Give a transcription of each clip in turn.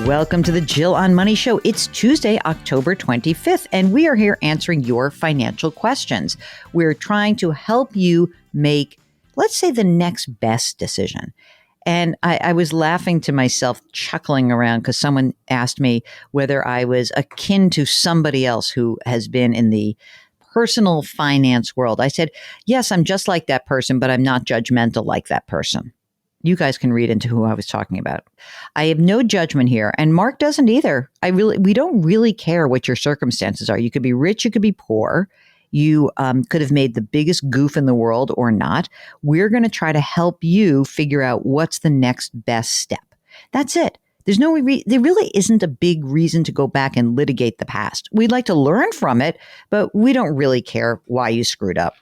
Welcome to the Jill on Money Show. It's Tuesday, October 25th, and we are here answering your financial questions. We're trying to help you make, let's say, the next best decision. And I was laughing to myself, chuckling around because someone asked me whether I was akin to somebody else who has been in the personal finance world. I said, yes, I'm just like that person, but I'm not judgmental like that person. You guys can read into who I was talking about. I have no judgment here, and Mark doesn't either. We don't really care what your circumstances are. You could be rich, you could be poor. You could have made the biggest goof in the world or not. We're going to try to help you figure out what's the next best step. That's it. There really isn't a big reason to go back and litigate the past. We'd like to learn from it, but we don't really care why you screwed up.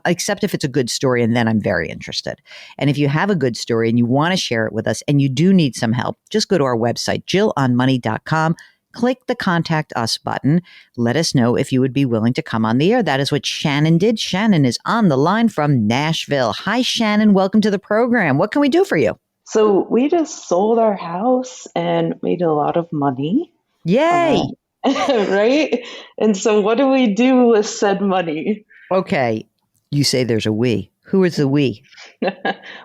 Except if it's a good story, and then I'm very interested. And if you have a good story and you want to share it with us and you do need some help, just go to our website, jillonmoney.com. Click the Contact Us button. Let us know if you would be willing to come on the air. That is what Shannon did. Shannon is on the line from Nashville. Hi, Shannon. Welcome to the program. What can we do for you? So we just sold our house and made a lot of money. Yay! Right? And so what do we do with said money? Okay. You say there's a we. Who is the we?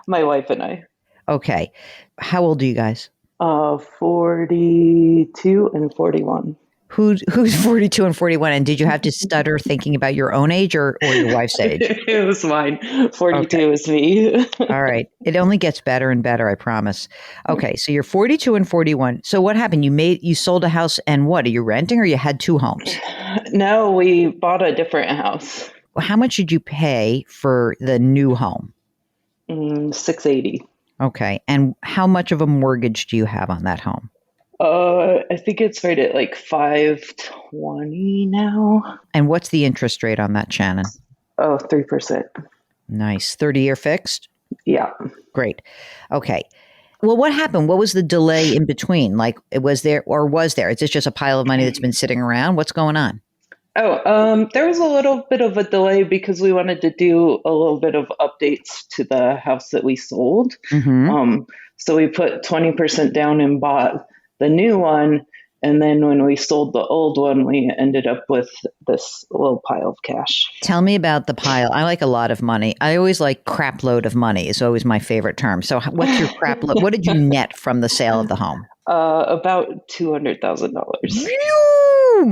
My wife and I. Okay. How old are you guys? 42 and 41. Who's 42 and 41? And did you have to stutter thinking about your own age or your wife's age? It was mine. 42 is me. All right. It only gets better and better, I promise. Okay. So you're 42 and 41. So what happened? You sold a house and what? Are you renting or you had two homes? No, we bought a different house. How much did you pay for the new home? $680. Okay. And how much of a mortgage do you have on that home? I think it's right at like 520 now. And what's the interest rate on that, Shannon? 3%. Nice. 30-year fixed? Yeah. Great. Okay. Well, what happened? What was the delay in between? Like, was there? Is this just a pile of money that's been sitting around? What's going on? There was a little bit of a delay because we wanted to do a little bit of updates to the house that we sold. Mm-hmm. So we put 20% down and bought the new one. And then when we sold the old one, we ended up with this little pile of cash. Tell me about the pile. I like a lot of money. I always like crap load of money is always my favorite term. So what's your crap load? What did you net from the sale of the home? About $200,000.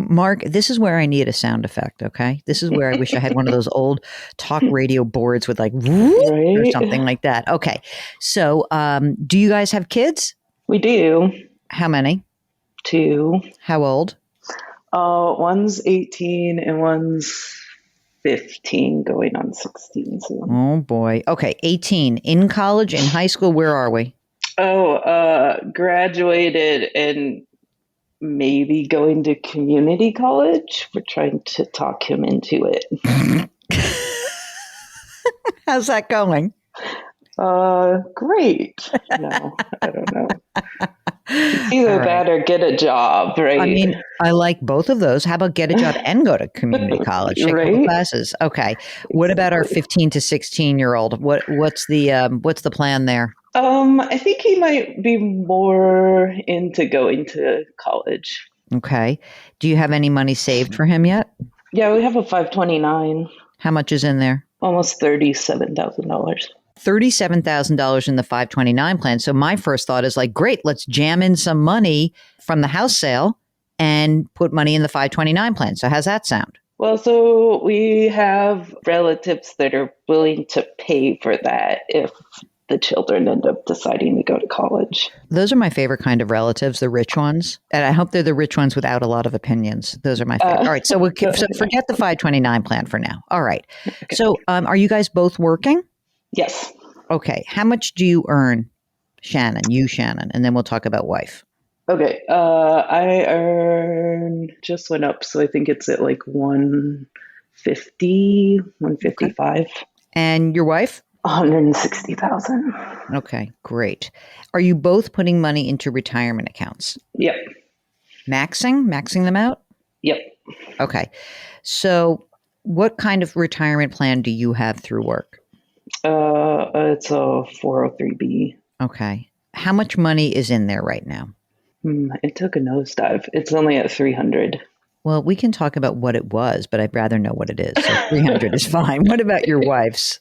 Mark, this is where I need a sound effect, okay? This is where I wish I had one of those old talk radio boards with like or something like that. Okay. So do you guys have kids? We do. How many? 2. How old? One's 18 and one's 15 going on 16 soon. Oh boy. Okay, 18. In college, in high school, where are we? Graduated and maybe going to community college. We're trying to talk him into it. How's that going? Great. No, I don't know. Either that or get a job, right? I mean, I like both of those. How about get a job and go to community college? Take Right? classes. Okay. What about our 15 to 16-year-old? What's the plan there? I think he might be more into going to college. Okay. Do you have any money saved for him yet? Yeah, we have a 529. How much is in there? Almost $37,000. $37,000 in the 529 plan. So my first thought is like, great, let's jam in some money from the house sale and put money in the 529 plan. So how's that sound? Well, so we have relatives that are willing to pay for that if the children end up deciding to go to college. Those are my favorite kind of relatives, the rich ones. And I hope they're the rich ones without a lot of opinions. Those are my favorite. All right. So so forget the 529 plan for now. All right. Okay. So are you guys both working? Yes. Okay. How much do you earn, Shannon? And then we'll talk about wife. Okay. I earn just went up. So I think it's at like 150, 155. Okay. And your wife? 160,000. Okay, great. Are you both putting money into retirement accounts? Yep. Maxing them out? Yep. Okay. So what kind of retirement plan do you have through work? It's a 403B. Okay. How much money is in there right now? It took a nosedive. It's only at 300. Well, we can talk about what it was, but I'd rather know what it is. So 300 is fine. What about your wife's?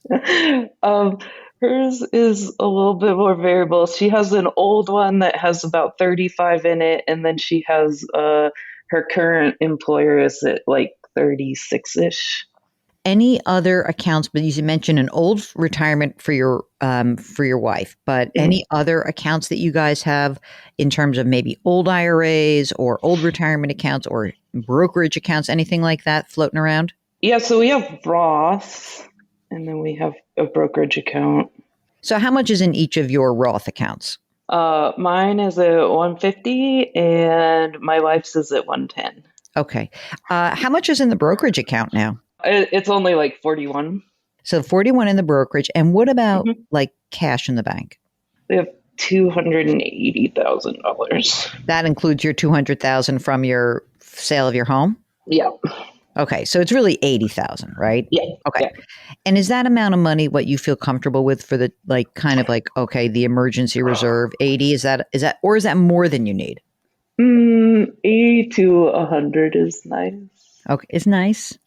Hers is a little bit more variable. She has an old one that has about 35 in it, and then she has her current employer is at like 36-ish. Any other accounts? But you mentioned an old retirement for your wife, but any other accounts that you guys have in terms of maybe old IRAs or old retirement accounts or brokerage accounts, anything like that floating around? Yeah, so we have Roth, and then we have a brokerage account. So how much is in each of your Roth accounts? Mine is at 150 and my wife's is at 110. Okay. How much is in the brokerage account now? It's only like 41. So 41 in the brokerage. And what about like cash in the bank? We have $280,000. That includes your 200,000 from your sale of your home? Yeah. Okay, so it's really 80,000, right? Yeah. Okay. Yeah. And is that amount of money what you feel comfortable with for the the emergency reserve 80? Is that or is that more than you need? 80 to 100 is nice. Okay, it's nice.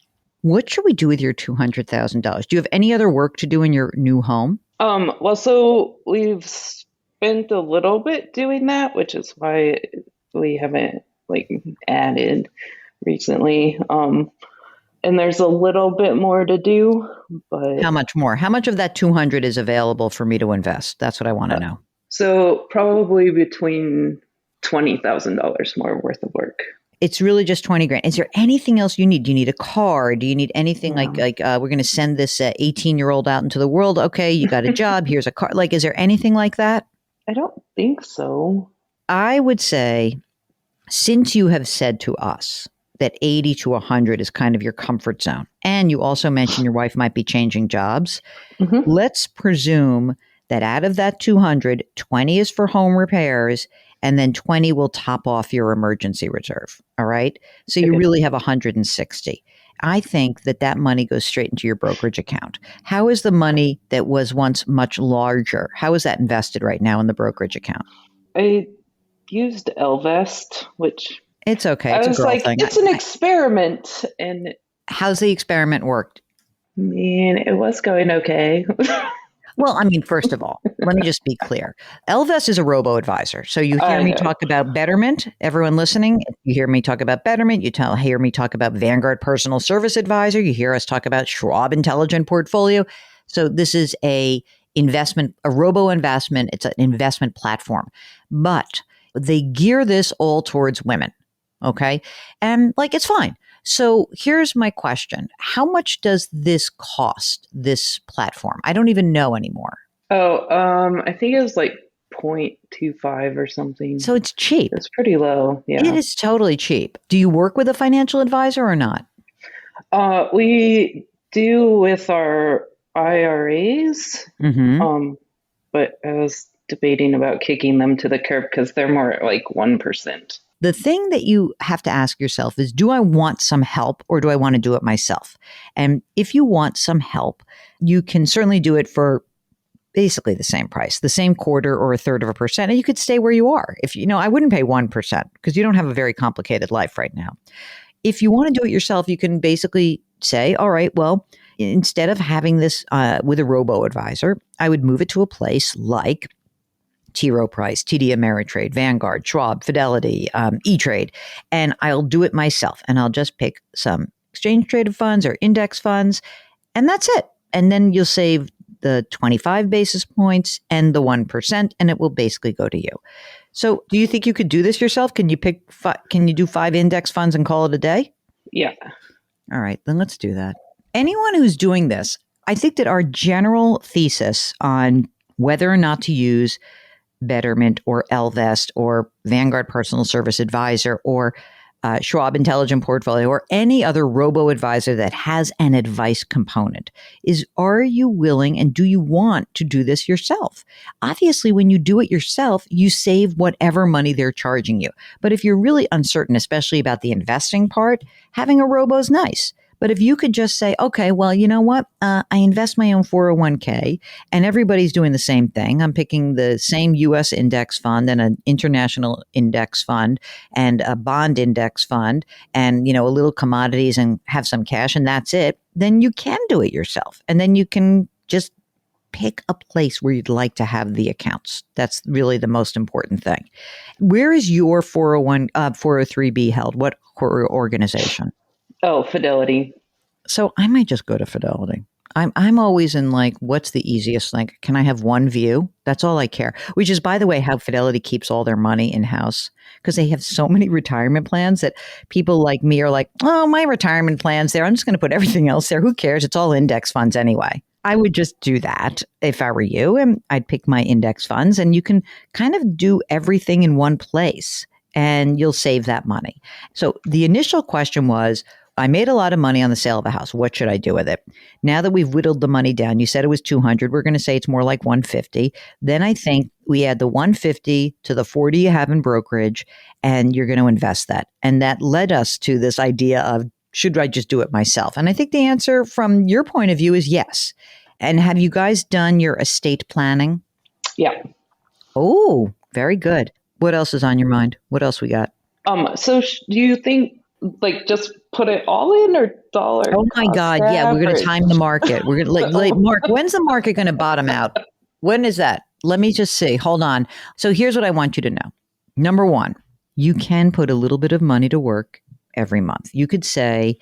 What should we do with your $200,000? Do you have any other work to do in your new home? Well, so we've spent a little bit doing that, which is why we haven't added recently. And there's a little bit more to do, but how much more? How much of that 200 is available for me to invest? That's what I want to know. So probably between $20,000 more worth of work. It's really just 20 grand. Is there anything else you need? Do you need a car? Do you need anything like we're going to send this 18-year-old out into the world? Okay, you got a job. Here's a car. Like, is there anything like that? I don't think so. I would say, since you have said to us that 80 to 100 is kind of your comfort zone, and you also mentioned your wife might be changing jobs, let's presume that out of that 200, 20 is for home repairs, and then 20 will top off your emergency reserve. All right. So you really have 160. I think that money goes straight into your brokerage account. How is the money that was once much larger? How is that invested right now in the brokerage account? I used Elvest, which it's okay. I It's was a girl like, thing. it's an experiment. And how's the experiment worked? I mean, it was going okay. Well, I mean, first of all, let me just be clear. Elvest is a robo-advisor. So you hear me talk about Betterment. Everyone listening, you hear me talk about Betterment. Hear me talk about Vanguard Personal Service Advisor. You hear us talk about Schwab Intelligent Portfolio. So this is a robo-investment. It's an investment platform. But they gear this all towards women. Okay. And it's fine. So here's my question. How much does this cost, this platform? I don't even know anymore. I think it was like 0.25 or something. So it's cheap. It's pretty low. Yeah. It is totally cheap. Do you work with a financial advisor or not? We do with our IRAs. But I was debating about kicking them to the curb because they're more like 1%. The thing that you have to ask yourself is, do I want some help or do I want to do it myself? And if you want some help, you can certainly do it for basically the same price, the same quarter or a third of a percent, and you could stay where you are. If I wouldn't pay 1% because you don't have a very complicated life right now. If you want to do it yourself, you can basically say, all right, well, instead of having this with a robo-advisor, I would move it to a place like T. Rowe Price, TD Ameritrade, Vanguard, Schwab, Fidelity, E-Trade, and I'll do it myself. And I'll just pick some exchange traded funds or index funds, and that's it. And then you'll save the 25 basis points and the 1%, and it will basically go to you. So do you think you could do this yourself? Can you can you do 5 index funds and call it a day? Yeah. All right, then let's do that. Anyone who's doing this, I think that our general thesis on whether or not to use Betterment or Elvest or Vanguard Personal Service Advisor or Schwab Intelligent Portfolio or any other robo-advisor that has an advice component is, are you willing and do you want to do this yourself? Obviously, when you do it yourself, you save whatever money they're charging you. But if you're really uncertain, especially about the investing part, having a robo is nice. But if you could just say, okay, well, you know what? I invest my own 401k and everybody's doing the same thing. I'm picking the same US index fund and an international index fund and a bond index fund and, a little commodities and have some cash and that's it. Then you can do it yourself. And then you can just pick a place where you'd like to have the accounts. That's really the most important thing. Where is your 403B held? What organization? Oh, Fidelity. So I might just go to Fidelity. I'm always in like, what's the easiest thing? Can I have one view? That's all I care. Which is, by the way, how Fidelity keeps all their money in-house because they have so many retirement plans that people like me are like, oh, my retirement plan's there. I'm just going to put everything else there. Who cares? It's all index funds anyway. I would just do that if I were you, and I'd pick my index funds and you can kind of do everything in one place and you'll save that money. So the initial question was, I made a lot of money on the sale of a house. What should I do with it? Now that we've whittled the money down, you said it was 200. We're going to say it's more like 150. Then I think we add the 150 to the 40 you have in brokerage and you're going to invest that. And that led us to this idea of, should I just do it myself? And I think the answer from your point of view is yes. And have you guys done your estate planning? Yeah. Oh, very good. What else is on your mind? What else we got? So do you think like just put it all in or dollar? Oh my God. Yeah. We're going to time the market. We're going to Mark, when's the market going to bottom out? When is that? Let me just see. Hold on. So here's what I want you to know. Number one, you can put a little bit of money to work every month. You could say,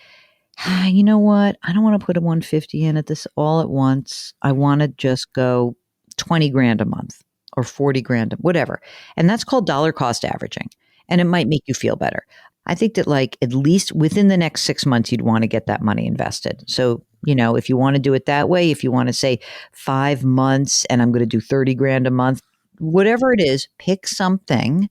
you know what? I don't want to put a 150 in at this all at once. I want to just go 20 grand a month or 40 grand, whatever. And that's called dollar cost averaging. And it might make you feel better. I think that like at least within the next 6 months, you'd want to get that money invested. So, if you want to do it that way, if you want to say 5 months and I'm going to do 30 grand a month, whatever it is, pick something,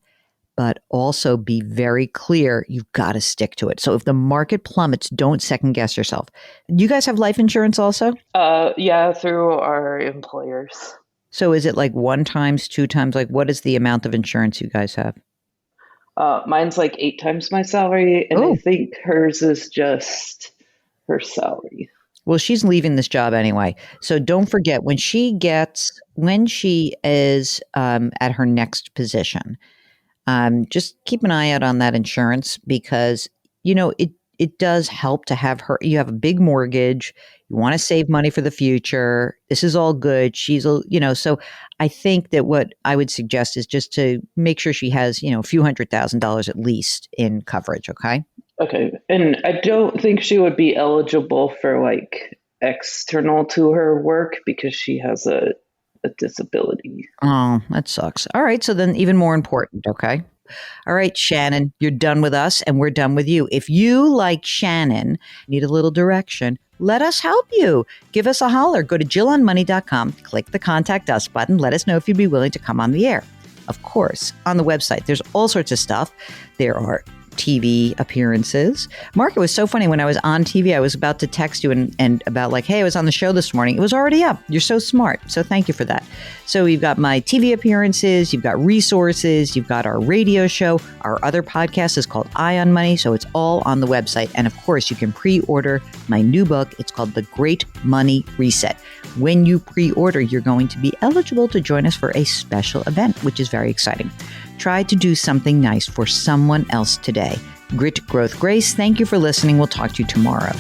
but also be very clear. You've got to stick to it. So if the market plummets, don't second guess yourself. You guys have life insurance also? Yeah, through our employers. So is it like 1 times, 2 times? Like what is the amount of insurance you guys have? Mine's like 8 times my salary. And I think hers is just her salary. Well, she's leaving this job anyway. So don't forget when she is at her next position, just keep an eye out on that insurance because, it does help to have her. You have a big mortgage. You want to save money for the future. This is all good. So I think that what I would suggest is just to make sure she has, a few $100,000 at least in coverage. Okay. Okay. And I don't think she would be eligible for like external to her work because she has a disability. Oh, that sucks. All right. So then even more important. Okay. All right, Shannon, you're done with us and we're done with you. If you, like Shannon, need a little direction, let us help you. Give us a holler. Go to JillOnMoney.com, click the Contact Us button. Let us know if you'd be willing to come on the air. Of course, on the website, there's all sorts of stuff. There are TV appearances. Mark, it was so funny when I was on TV, I was about to text you and about like, hey, I was on the show this morning. It was already up. You're so smart. So thank you for that. So you've got my TV appearances, you've got resources, you've got our radio show. Our other podcast is called Eye on Money. So it's all on the website. And of course, you can pre-order my new book. It's called The Great Money Reset. When you pre-order, you're going to be eligible to join us for a special event, which is very exciting. Try to do something nice for someone else today. Grit, Growth, Grace. Thank you for listening. We'll talk to you tomorrow.